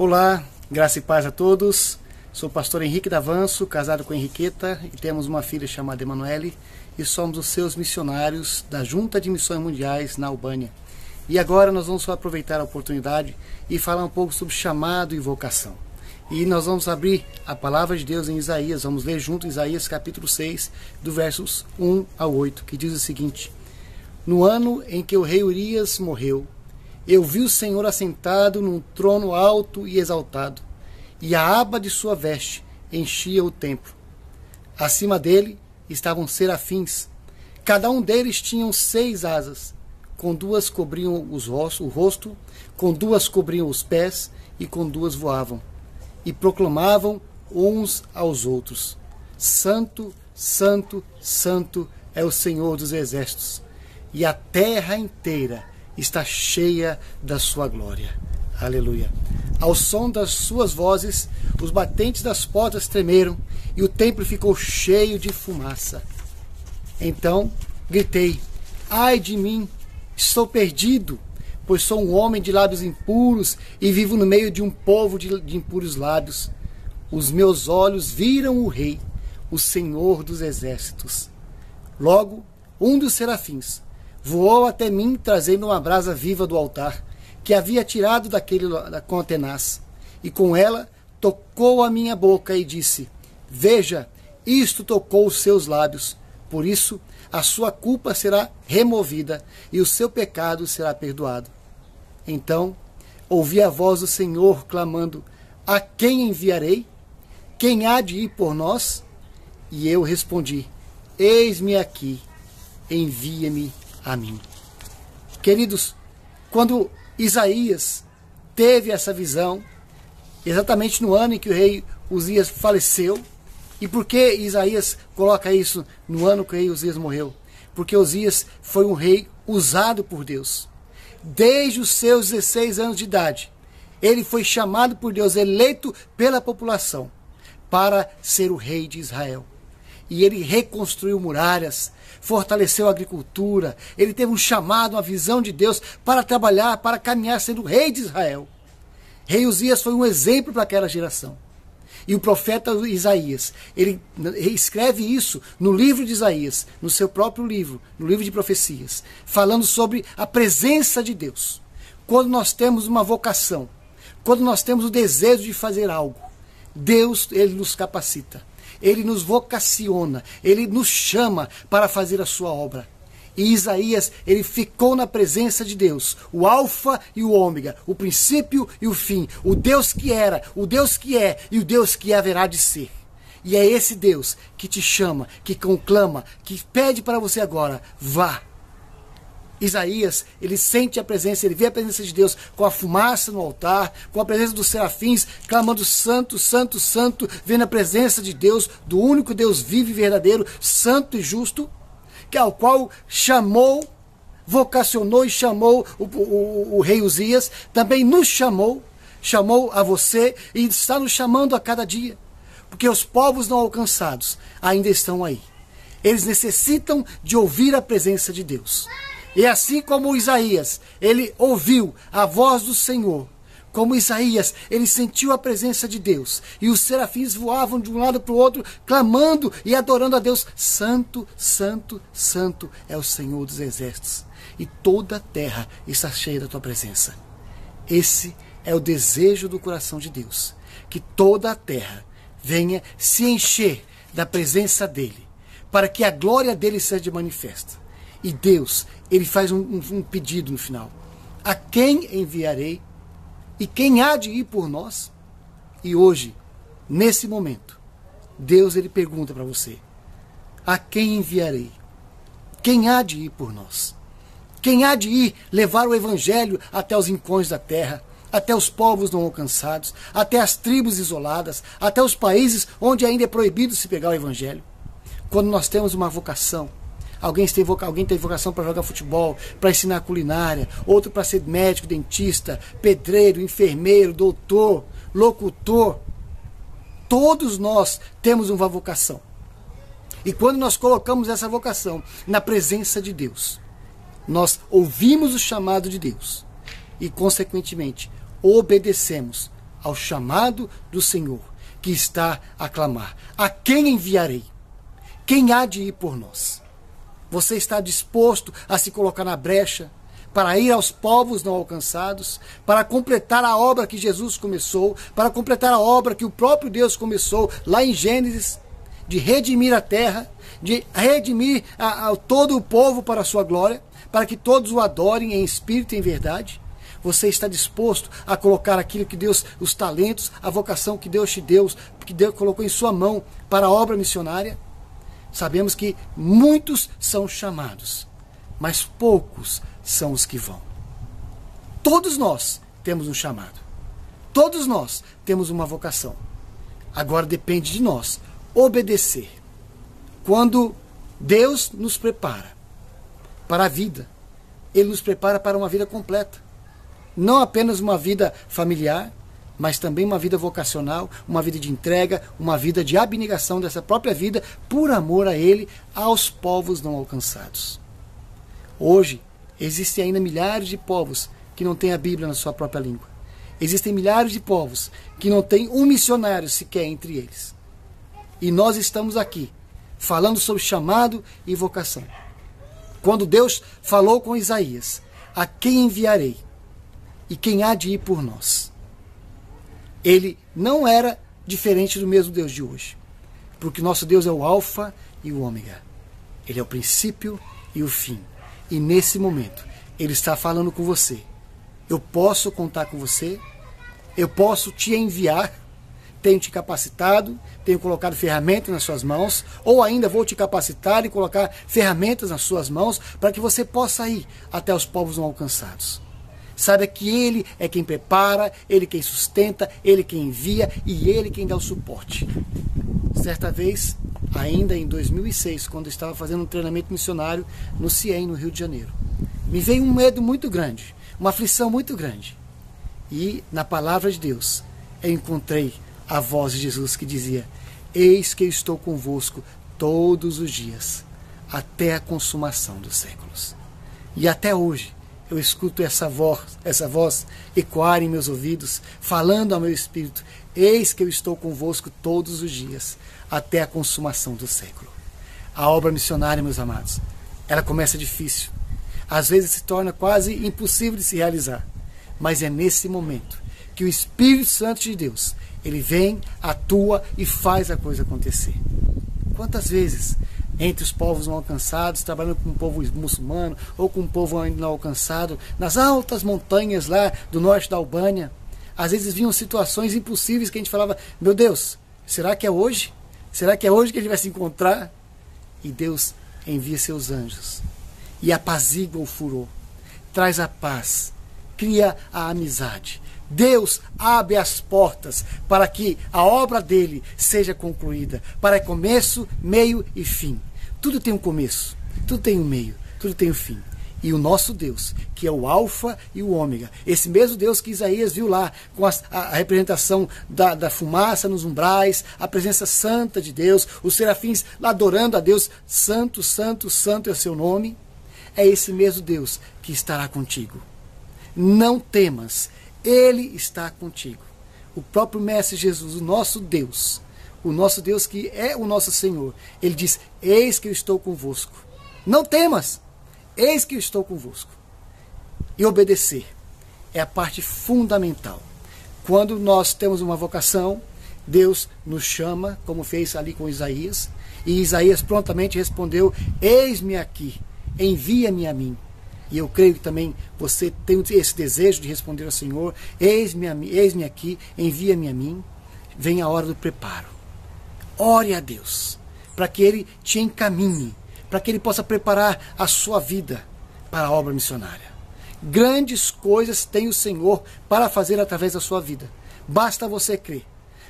Olá, graça e paz a todos. Sou o pastor Henrique Davanço, casado com Henriqueta, e temos uma filha chamada Emanuele, e somos os seus missionários da Junta de Missões Mundiais na Albânia. E agora nós vamos aproveitar a oportunidade e falar um pouco sobre chamado e vocação. E nós vamos abrir a palavra de Deus em Isaías, vamos ler junto Isaías capítulo 6, do versos 1 ao 8, que diz o seguinte: No ano em que o rei Urias morreu, eu vi o Senhor assentado num trono alto e exaltado, e a aba de sua veste enchia o templo. Acima dele estavam serafins, cada um deles tinha 6 asas, com 2 cobriam o rosto, com 2 cobriam os pés, e com 2 voavam, e proclamavam uns aos outros: Santo, Santo, Santo é o Senhor dos exércitos, e a terra inteira está cheia da sua glória. Aleluia. Ao som das suas vozes, os batentes das portas tremeram, e o templo ficou cheio de fumaça. Então gritei: ai de mim, estou perdido, pois sou um homem de lábios impuros e vivo no meio de um povo de impuros lábios. Os meus olhos viram o Rei, o Senhor dos exércitos. Logo, um dos serafins voou até mim, trazendo uma brasa viva do altar, que havia tirado com a tenaz, e com ela tocou a minha boca e disse: Veja, isto tocou os seus lábios, por isso a sua culpa será removida e o seu pecado será perdoado. Então ouvi a voz do Senhor clamando: A quem enviarei? Quem há de ir por nós? E eu respondi: Eis-me aqui, envia-me a mim. Queridos, quando Isaías teve essa visão, exatamente no ano em que o rei Uzias faleceu. E por que Isaías coloca isso no ano que o rei Uzias morreu? Porque Uzias foi um rei usado por Deus. Desde os seus 16 anos de idade, ele foi chamado por Deus, eleito pela população, para ser o rei de Israel. E ele reconstruiu muralhas, fortaleceu a agricultura, ele teve um chamado, uma visão de Deus para trabalhar, para caminhar sendo o rei de Israel. Rei Uzias foi um exemplo para aquela geração. E o profeta Isaías, ele escreve isso no livro de Isaías, no seu próprio livro, no livro de profecias, falando sobre a presença de Deus. Quando nós temos uma vocação, quando nós temos o desejo de fazer algo, Deus, ele nos capacita. Ele nos vocaciona, ele nos chama para fazer a sua obra. E Isaías, ele ficou na presença de Deus, o alfa e o ômega, o princípio e o fim, o Deus que era, o Deus que é e o Deus que haverá de ser. E é esse Deus que te chama, que conclama, que pede para você agora: vá. Isaías, ele sente a presença, ele vê a presença de Deus com a fumaça no altar, com a presença dos serafins, clamando santo, santo, santo, vendo a presença de Deus, do único Deus vivo e verdadeiro, santo e justo, que ao qual chamou, vocacionou e chamou o rei Uzias, também nos chamou a você e está nos chamando a cada dia, porque os povos não alcançados ainda estão aí. Eles necessitam de ouvir a presença de Deus. E assim como Isaías, ele ouviu a voz do Senhor, como Isaías, ele sentiu a presença de Deus, e os serafins voavam de um lado para o outro, clamando e adorando a Deus: Santo, Santo, Santo é o Senhor dos exércitos, e toda a terra está cheia da tua presença. Esse é o desejo do coração de Deus, que toda a terra venha se encher da presença dele, para que a glória dele seja manifesta. E Deus, ele faz um pedido no final: a quem enviarei? E quem há de ir por nós? E hoje, nesse momento, Deus, ele pergunta para você: a quem enviarei? Quem há de ir por nós? Quem há de ir levar o evangelho até os rincões da terra, até os povos não alcançados, até as tribos isoladas, até os países onde ainda é proibido se pegar o evangelho? Quando nós temos uma vocação, alguém tem vocação para jogar futebol, para ensinar culinária, outro para ser médico, dentista, pedreiro, enfermeiro, doutor, locutor. Todos nós temos uma vocação. E quando nós colocamos essa vocação na presença de Deus, nós ouvimos o chamado de Deus e, consequentemente, obedecemos ao chamado do Senhor, que está a clamar: a quem enviarei? Quem há de ir por nós? Você está disposto a se colocar na brecha para ir aos povos não alcançados, para completar a obra que Jesus começou, para completar a obra que o próprio Deus começou lá em Gênesis, de redimir a terra, de redimir todo o povo para a sua glória, para que todos o adorem em espírito e em verdade? Você está disposto a colocar aquilo que Deus, os talentos, a vocação que Deus te deu, que Deus colocou em sua mão para a obra missionária? Sabemos que muitos são chamados, mas poucos são os que vão. Todos nós temos um chamado. Todos nós temos uma vocação. Agora depende de nós obedecer. Quando Deus nos prepara para a vida, Ele nos prepara para uma vida completa. Não apenas uma vida familiar, mas também uma vida vocacional, uma vida de entrega, uma vida de abnegação dessa própria vida, por amor a Ele, aos povos não alcançados. Hoje, existem ainda milhares de povos que não têm a Bíblia na sua própria língua. Existem milhares de povos que não têm um missionário sequer entre eles. E nós estamos aqui, falando sobre chamado e vocação. Quando Deus falou com Isaías: a quem enviarei? E quem há de ir por nós? Ele não era diferente do mesmo Deus de hoje. Porque nosso Deus é o Alfa e o Ômega. Ele é o princípio e o fim. E nesse momento, Ele está falando com você. Eu posso contar com você? Eu posso te enviar? Tenho te capacitado? Tenho colocado ferramentas nas suas mãos? Ou ainda vou te capacitar e colocar ferramentas nas suas mãos para que você possa ir até os povos não alcançados? Saiba que Ele é quem prepara, Ele quem sustenta, Ele quem envia e Ele quem dá o suporte. Certa vez, ainda em 2006, quando eu estava fazendo um treinamento missionário no CIEM, no Rio de Janeiro, me veio um medo muito grande, uma aflição muito grande. E na palavra de Deus, eu encontrei a voz de Jesus que dizia: eis que eu estou convosco todos os dias, até a consumação dos séculos. E até hoje, eu escuto essa voz ecoar em meus ouvidos, falando ao meu espírito: eis que eu estou convosco todos os dias, até a consumação do século. A obra missionária, meus amados, ela começa difícil. Às vezes se torna quase impossível de se realizar. Mas é nesse momento que o Espírito Santo de Deus, Ele vem, atua e faz a coisa acontecer. Quantas vezes entre os povos não alcançados, trabalhando com o povo muçulmano ou com o povo ainda não alcançado, nas altas montanhas lá do norte da Albânia, às vezes vinham situações impossíveis que a gente falava: meu Deus, será que é hoje? Será que é hoje que a gente vai se encontrar? E Deus envia seus anjos e apazigua o furor, traz a paz, cria a amizade. Deus abre as portas para que a obra dele seja concluída, para começo, meio e fim. Tudo tem um começo, tudo tem um meio, tudo tem um fim. E o nosso Deus, que é o Alfa e o Ômega, esse mesmo Deus que Isaías viu lá, com a representação da fumaça nos umbrais, a presença santa de Deus, os serafins lá adorando a Deus: santo, santo, santo é o seu nome. É esse mesmo Deus que estará contigo. Não temas, Ele está contigo. O próprio Mestre Jesus, o nosso Deus que é o nosso Senhor, Ele diz: eis que eu estou convosco. Não temas, eis que eu estou convosco. E obedecer é a parte fundamental. Quando nós temos uma vocação, Deus nos chama, como fez ali com Isaías, e Isaías prontamente respondeu: eis-me aqui, envia-me a mim. E eu creio que também você tem esse desejo de responder ao Senhor: eis-me aqui, envia-me a mim. Vem a hora do preparo. Ore a Deus, para que Ele te encaminhe, para que Ele possa preparar a sua vida para a obra missionária. Grandes coisas tem o Senhor para fazer através da sua vida. Basta você crer.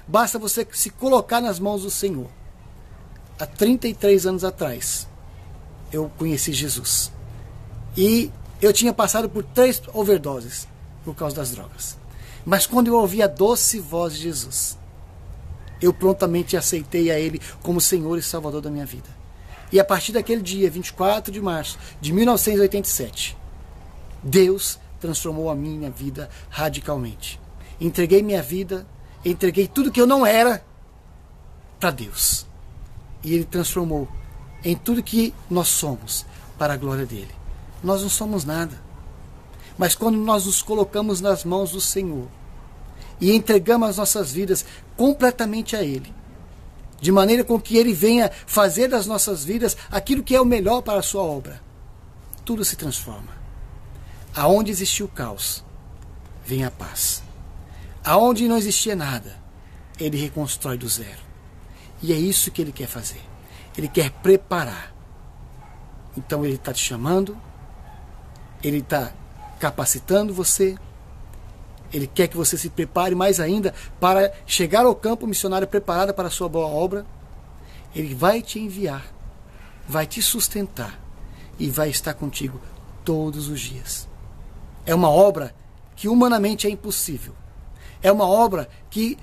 Basta você se colocar nas mãos do Senhor. Há 33 anos atrás, eu conheci Jesus. E eu tinha passado por 3 overdoses por causa das drogas. Mas quando eu ouvi a doce voz de Jesus, eu prontamente aceitei a Ele como Senhor e Salvador da minha vida. E a partir daquele dia, 24 de março de 1987, Deus transformou a minha vida radicalmente. entreguei minha vida, entreguei tudo que eu não era para Deus. E Ele transformou em tudo que nós somos para a glória dEle. Nós não somos nada. Mas quando nós nos colocamos nas mãos do Senhor e entregamos as nossas vidas completamente a Ele, de maneira com que Ele venha fazer das nossas vidas aquilo que é o melhor para a sua obra, tudo se transforma. Aonde existiu o caos, vem a paz. Aonde não existia nada, Ele reconstrói do zero. E é isso que Ele quer fazer. Ele quer preparar. Então Ele está te chamando, Ele está capacitando você, Ele quer que você se prepare mais ainda para chegar ao campo missionário preparado para a sua boa obra. Ele vai te enviar, vai te sustentar e vai estar contigo todos os dias. É uma obra que humanamente é impossível. É uma obra que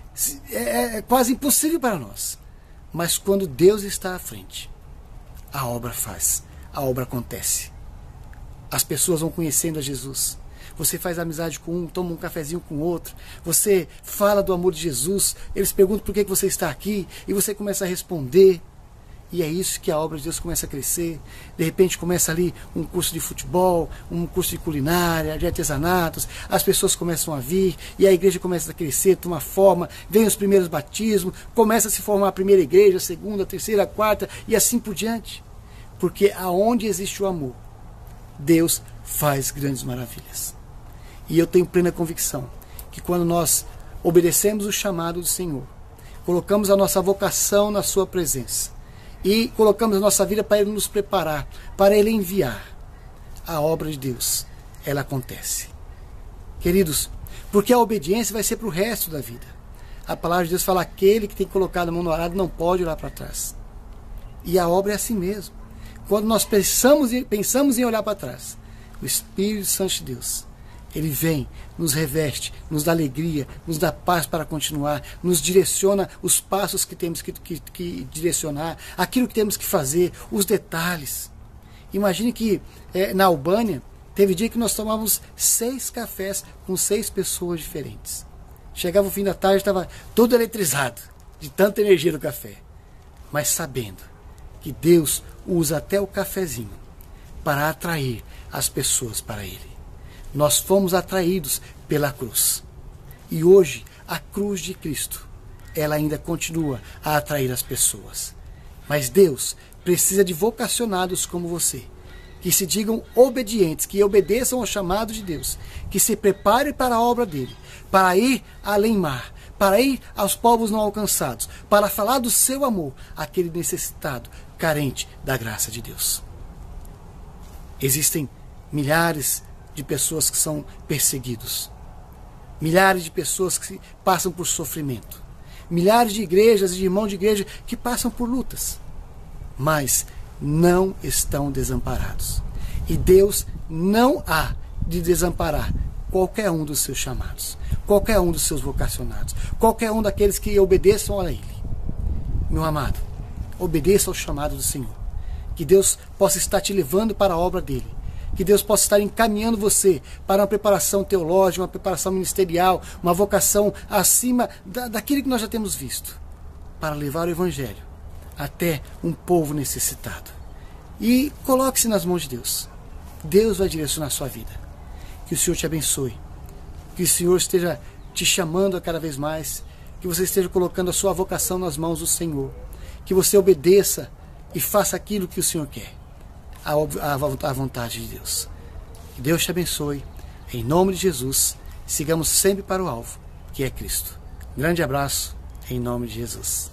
é quase impossível para nós. Mas quando Deus está à frente, a obra faz, a obra acontece. As pessoas vão conhecendo a Jesus. Você faz amizade com um, toma um cafezinho com o outro. Você fala do amor de Jesus. Eles perguntam por que você está aqui. E você começa a responder. E é isso que a obra de Deus começa a crescer. De repente começa ali um curso de futebol, um curso de culinária, de artesanatos. As pessoas começam a vir e a igreja começa a crescer, tomar forma. Vem os primeiros batismos, começa a se formar a primeira igreja, a segunda, a terceira, a quarta e assim por diante. Porque aonde existe o amor, Deus faz grandes maravilhas. E eu tenho plena convicção que quando nós obedecemos o chamado do Senhor, colocamos a nossa vocação na sua presença e colocamos a nossa vida para Ele nos preparar, para Ele enviar, a obra de Deus, ela acontece. Queridos, porque a obediência vai ser para o resto da vida. A palavra de Deus fala: aquele que tem colocado a mão no arado não pode olhar para trás. E a obra é assim mesmo. Quando nós pensamos em olhar para trás, o Espírito Santo de Deus, Ele vem, nos reveste, nos dá alegria, nos dá paz para continuar, nos direciona os passos que temos que direcionar, aquilo que temos que fazer, os detalhes. Imagine que na Albânia, teve dia que nós tomávamos 6 cafés com 6 pessoas diferentes. Chegava o fim da tarde, estava todo eletrizado, de tanta energia do café. Mas sabendo que Deus usa até o cafezinho para atrair as pessoas para Ele. Nós fomos atraídos pela cruz. E hoje, a cruz de Cristo, ela ainda continua a atrair as pessoas. Mas Deus precisa de vocacionados como você, que se digam obedientes, que obedeçam ao chamado de Deus, que se preparem para a obra dele, para ir além mar, para ir aos povos não alcançados, para falar do seu amor àquele necessitado, carente da graça de Deus. Existem milhares de pessoas que são perseguidos, milhares de pessoas que passam por sofrimento, milhares de igrejas e de irmãos de igreja que passam por lutas, mas não estão desamparados. E Deus não há de desamparar qualquer um dos seus chamados, qualquer um dos seus vocacionados, qualquer um daqueles que obedeçam a Ele. Meu amado, obedeça ao chamado do Senhor. Que Deus possa estar te levando para a obra dEle. Que Deus possa estar encaminhando você para uma preparação teológica, uma preparação ministerial, uma vocação acima daquilo que nós já temos visto, para levar o Evangelho até um povo necessitado. E coloque-se nas mãos de Deus. Deus vai direcionar a sua vida. Que o Senhor te abençoe. Que o Senhor esteja te chamando a cada vez mais. Que você esteja colocando a sua vocação nas mãos do Senhor. Que você obedeça e faça aquilo que o Senhor quer, à vontade de Deus. Que Deus te abençoe. Em nome de Jesus, sigamos sempre para o alvo, que é Cristo. Grande abraço, em nome de Jesus.